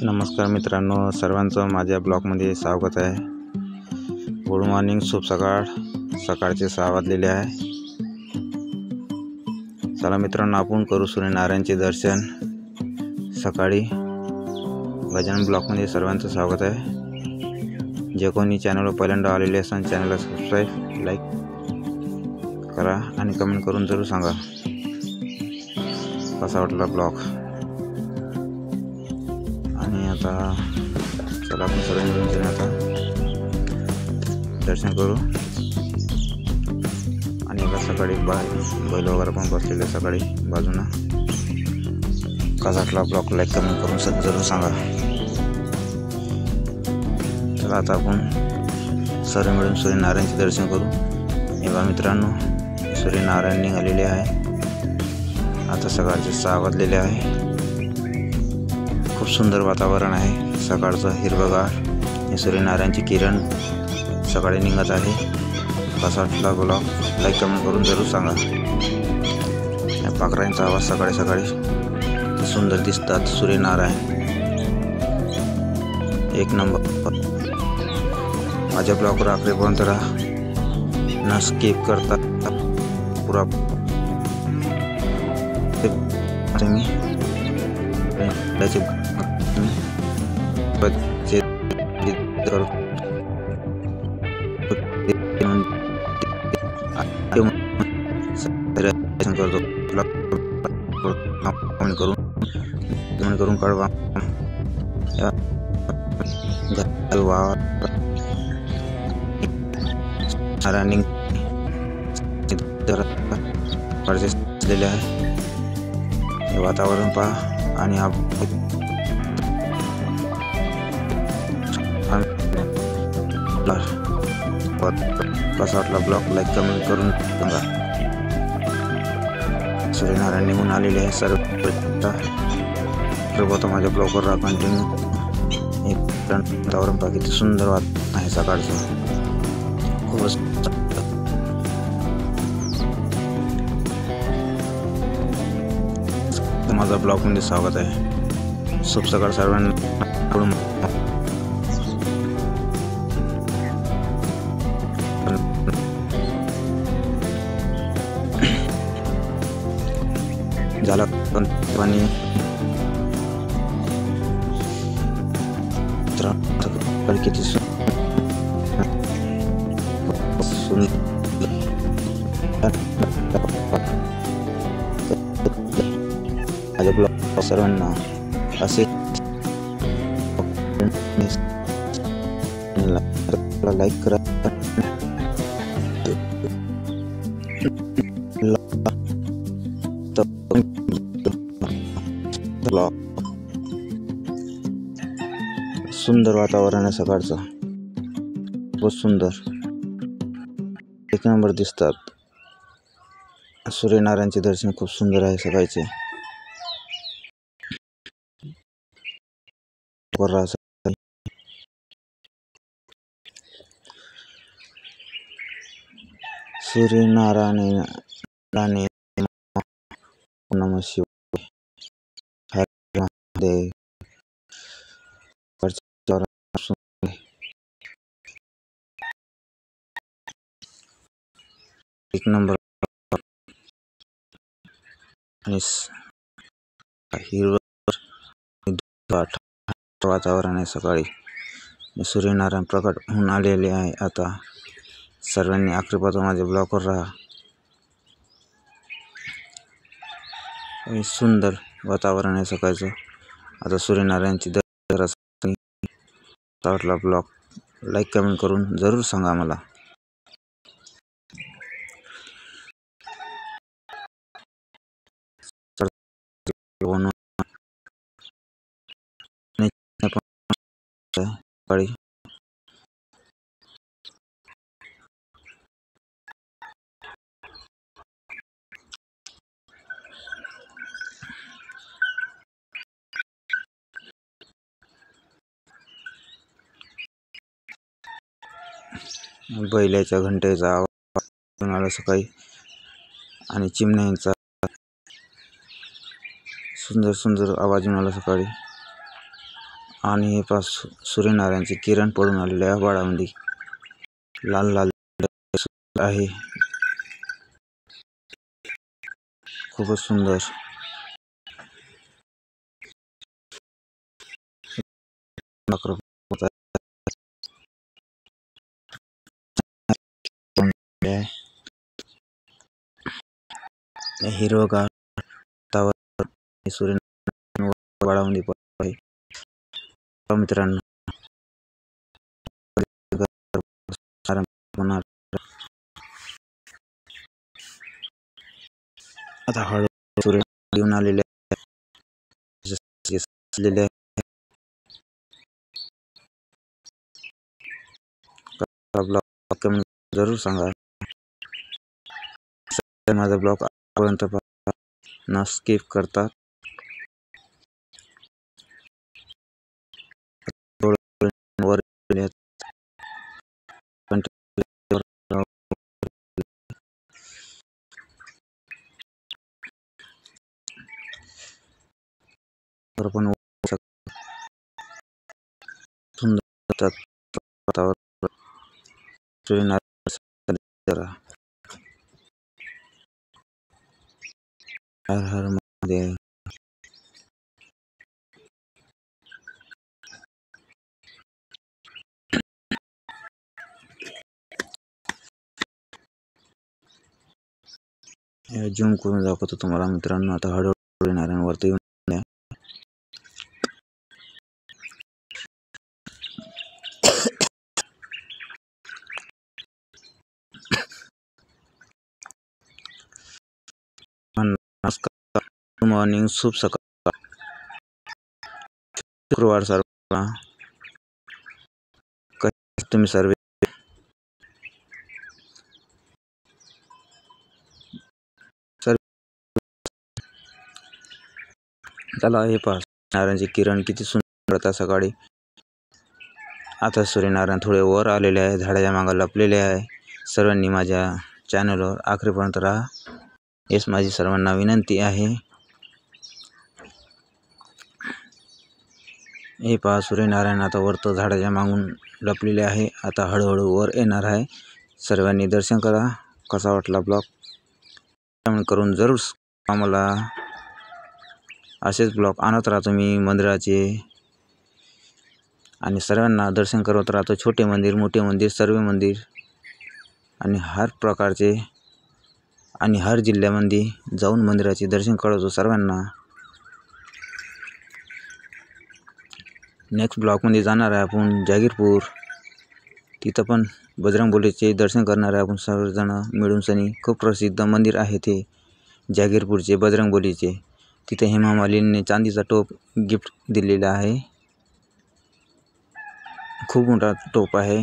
नमस्कार मित्रांनो, सर्वांचं माझ्या ब्लॉगमध्ये स्वागत आहे। गुड मॉर्निंग, शुभ सकाळ। सकाळचे 6 वाजलेले आहे। चला मित्रांनो, आपण करू सूर्यनारायणचे दर्शन सकाळी। गजानन ब्लॉगमध्ये सर्वांचं स्वागत आहे। जे कोणी चॅनलवर पहिल्यांदा आलेले असेल चॅनलला सबस्क्राईब, लाईक करा आणि कमेंट करून जरूर सांगा कसा वाटला ब्लॉग। आणि आता चला आपण सर्वांनी मिळून आता दर्शन करू। आणि आता सकाळी बैल वगैरे पण बसलेले सकाळी बाजूला। कसा वाटला ब्लॉग लाईक कमेंट करून जरूर सांगा। चला आता आपण सर्व मिळून सूर्यनारायणचे दर्शन करू। एवढा मित्रांनो, सूर्यनारायण निघालेले आहे। आता सकाळचे 6 वाजलेले आहे। खूप सुंदर वातावरण आहे सकाळचं, हिरवगार। हे सूर्यनारायणची किरण सकाळी निघत आहे। कसा वाटला ब्लॉग लाईक कमेंट करून जरूर सांगा। या पाखरांचा आवाज सकाळी सकाळी सुंदर दिसतात सूर्यनारायण। एक नंबर। माझ्या ब्लॉगवर आखरीपर्यंत राहा, न स्किप करता पुरा मी करून कळवा रनिंग आहे। हे वातावरण पहा आणि कसा वाटला ब्लॉग लाईक कमेंट करून सांगा। सूर्यनारायण निघून आलेले आहे सर्व माझ्या ब्लॉगवर राहा कंटिन्यू। एक वातावरण पहा किती सुंदर आहे सकाळचं, खूपच। माझा ब्लॉगमध्ये स्वागत आहे। शुभ सकाळ सर्वांना। झाला पाणी किती माझ्या ब्लॉग सर्वांना असे लाईक करा, सुंदर वातावरण आहे सकाळचं, बहुत सुंदर, एक नंबर दिसतात। सूर्यनारायणचे दर्शन खूप सुंदर आहे सकाळचे। सूर्यनारायण नमः शिवाय, हर महादेव। एक नंबर आणि हिरवं वातावरण आहे सकाळी। सूर्यनारायण प्रकट होऊन आलेले आहे। आता सर्वांनी आखरीपर्यंत माझ्या ब्लॉगवर राहा। सुंदर वातावरण आहे सकाळचं। आता सूर्यनारायणची दर्शन वाटला ब्लॉग लाईक कमेंट करून जरूर सांगा मला। बैलाच्या घंटेचा आवाज आला सकाळी आणि चिमण्यांचा सुंदर सुंदर आवाज आला सकाळी। आणि हे पास सूर्यनारायणचे किरण पडून आलेले आहे आभाळामध्ये. लाल लाल आहे, खूपच सुंदर. हिरवगार वातावरण सूर्यनारायण आभाळामध्ये पडत आहे. मित्रांनो, आता हळू सूर्य येऊन आलेले आहे. ब्लॉग कमेंट जरूर सांगा. माझा ब्लॉग आतापर्यंत न स्किप करता वर पण सुंदर वातावरण सूर्यनारायण. हर हर महादेव. झूम करून दाखवतो तुम्हाला मित्रांनो. आता हळूहळू सूर्यनारायण वरती येऊन नमस्कार, गुड मॉर्निंग, शुभ सकाळ. शुक्रवार सर्वांना. तुम्ही सर्व चला हे पहा नारायणचे किरण किती सुंदर होता सकाळी. आता सूर्यनारायण थोडे वर आलेले आहे, झाडाच्या मागे लपलेले आहे. सर्वांनी माझ्या चॅनलवर आखरीपर्यंत राहा, हेच माझी सर्वांना विनंती आहे. हे पहा सूर्यनारायण आता वरतं झाडाच्या मागून लपलेले आहे. आता हळूहळू वर येणार आहे. सर्वांनी दर्शन करा. कसा वाटला ब्लॉग कमेंट करून जरूर. आम्हाला असेच ब्लॉग आणत राहतो मी मंदिराचे, आणि सर्वांना दर्शन करत राहतो. छोटे मंदिर, मोठे मंदिर, सर्व मंदिर आणि हर प्रकारचे आणि हर जिल्ह्यामध्ये जाऊन मंदिराचे दर्शन करतो सर्वांना. नेक्स्ट ब्लॉगमध्ये जाणार आहे आपण जागीरपूर. तिथं पण बजरंगबलीचे दर्शन करणार आहे आपण सर्वजण मिळून सनी. खूप प्रसिद्ध मंदिर आहे ते जागीरपूरचे बजरंगबलीचे. तिथे हेमा मालिनीने चांदीचा टोप गिफ्ट दिलेला आहे. खूप मोठा टोप आहे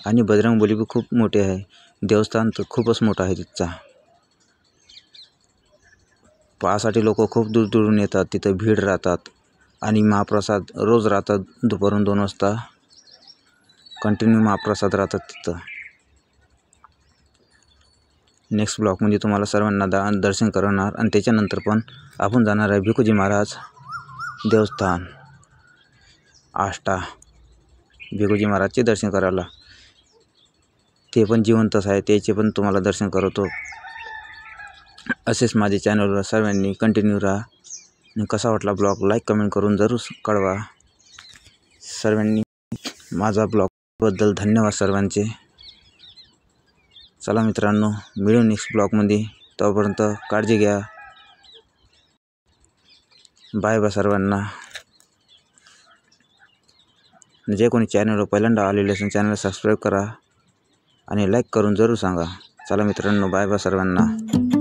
आणि बजरंगबली भी खूप मोठे आहे. देवस्थान तर खूपच मोठा आहे तिथचा. पाहासाठी लोक खूप दूरदूरून येतात. तिथं भीड राहतात आणि महाप्रसाद रोज राहतात. दुपारून 2 वाजता कंटिन्यू महाप्रसाद राहतात तिथं. नेक्स्ट ब्लॉगमध्ये तुम्हाला सर्वांना दर्शन करणार. आणि त्याच्यानंतर पण आपण जाणार आहे भिकूजी महाराज देवस्थान आष्टा. भिकूजी महाराजचे दर्शन करायला, ते पण जिवंतच आहे, त्याचे पण तुम्हाला दर्शन करतो. असेच माझे चॅनलवर सर्वांनी कंटिन्यू राहा. आणि कसा वाटला ब्लॉग लाईक कमेंट करून जरूर कळवा. सर्वांनी माझा ब्लॉगबद्दल धन्यवाद सर्वांचे. चला मित्रांनो, मिळू नेक्स्ट ब्लॉगमध्ये. तोपर्यंत काळजी घ्या. बाय बाय सर्वांना. जे कोणी चॅनलवर पहिल्यांदा आलेले असेल चॅनल सबस्क्राईब करा आणि लाईक करून जरूर सांगा. चला मित्रांनो, बाय बाय सर्वांना.